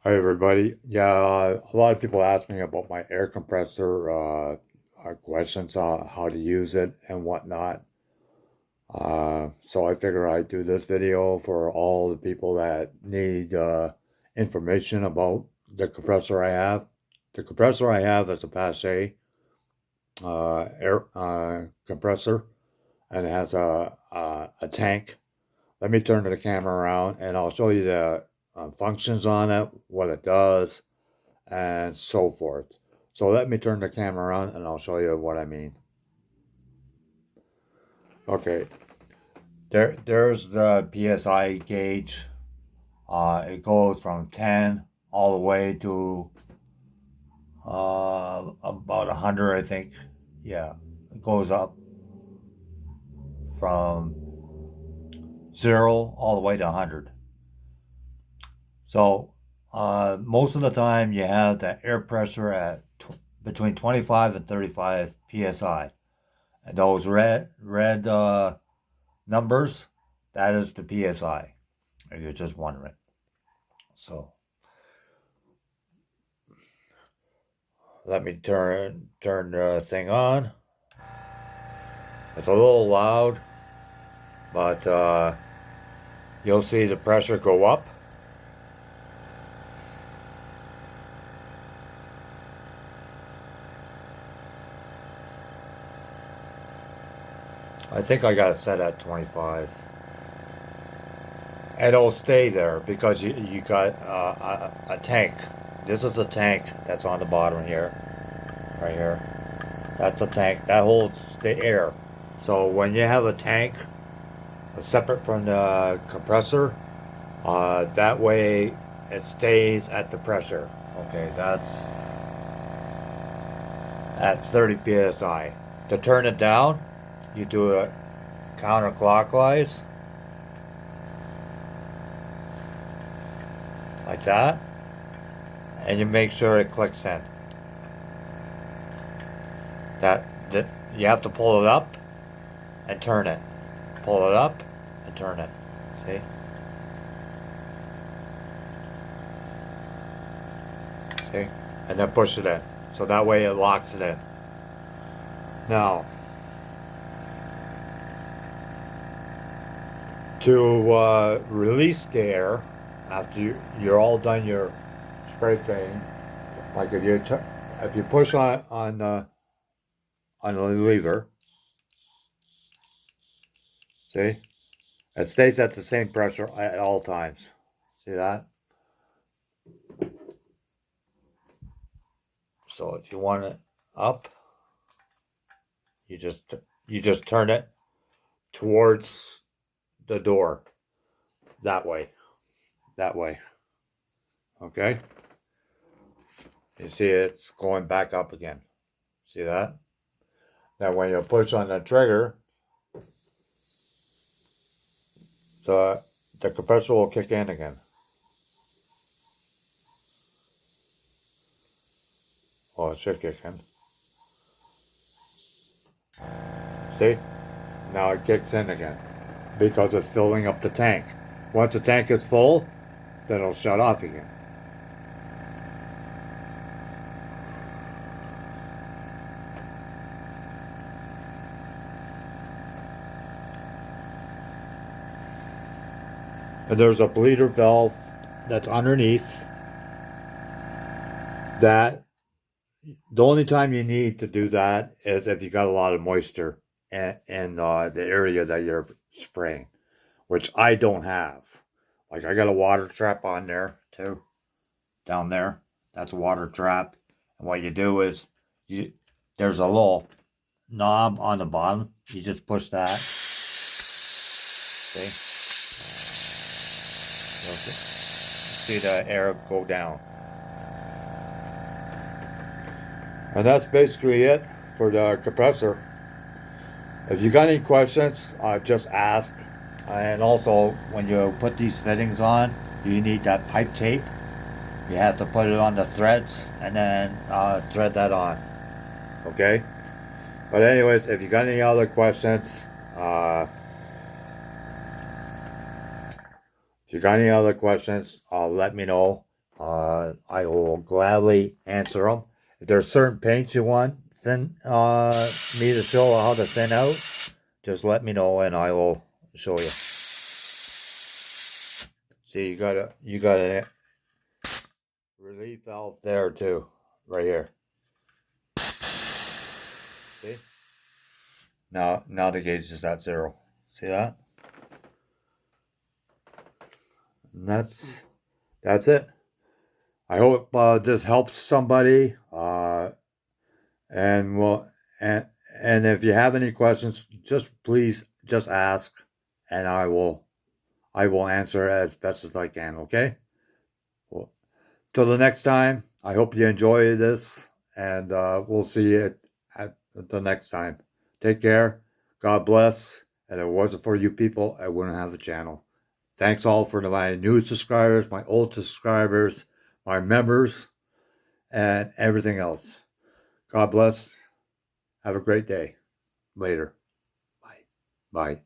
Hi everybody. A lot of people ask me about my air compressor, questions on how to use it and whatnot. So I figure I'd do this video for all the people that need information about the compressor I have. The compressor I have is a Pache air compressor, and it has a tank. Let me turn the camera around and I'll show you the functions on it, what it does, and so forth. So let me turn the camera around and I'll show you what I mean. Okay, there's the PSI gauge. It goes from 10 all the way to about 100, I think. Yeah, it goes up from 0 all the way to 100. So most of the time you have the air pressure at between 25 and 35 psi. And those red numbers, that is the psi. If you're just wondering. So let me turn the thing on. It's a little loud, but you'll see the pressure go up. I think I got it set at 25. And it'll stay there because you got a tank. This is the tank that's on the bottom here, right here. That's a tank that holds the air. So when you have a tank separate from the compressor, that way it stays at the pressure. Okay, that's at 30 psi. To turn it down, you do it counterclockwise, like that, and you make sure it clicks in. That you have to pull it up and turn it. Pull it up and turn it. See? See? And then push it in. So that way it locks it in. Now, to release the air after you're all done your spray painting, like if you push on the lever, see, it stays at the same pressure at all times. See that? So if you want it up, you just turn it towards the door, that way, that way. Okay. You see it's going back up again. See that? Now when you push on the trigger, the compressor will kick in again. Well, it should kick in. See? Now it kicks in again because it's filling up the tank. Once the tank is full, then it'll shut off again. And there's a bleeder valve that's underneath that. The only time you need to do that is if you got a lot of moisture in the area that you're spraying, which I don't have. Like I got a water trap on there too, down there. That's a water trap. And what you do is there's a little knob on the bottom. You just push that. See? See the air go down. And that's basically it for the compressor. If you got any questions, just ask. And also, when you put these fittings on, you need that pipe tape. You have to put it on the threads and then thread that on. Okay? But anyways, if you got any other questions, let me know. I will gladly answer them. If there's certain paints you want me to show how to thin out, just let me know and I will show you. See, you got a relief valve there too, right here. See? Now the gauge is at 0. See that? And that's it. I hope this helps somebody. And well, and if you have any questions, please just ask, and I will answer as best as I can. Okay. Well, till the next time. I hope you enjoy this, and we'll see you at the next time. Take care. God bless. And if it wasn't for you people, I wouldn't have the channel. Thanks all for my new subscribers, my old subscribers, my members, and everything else. God bless. Have a great day. Later. Bye. Bye.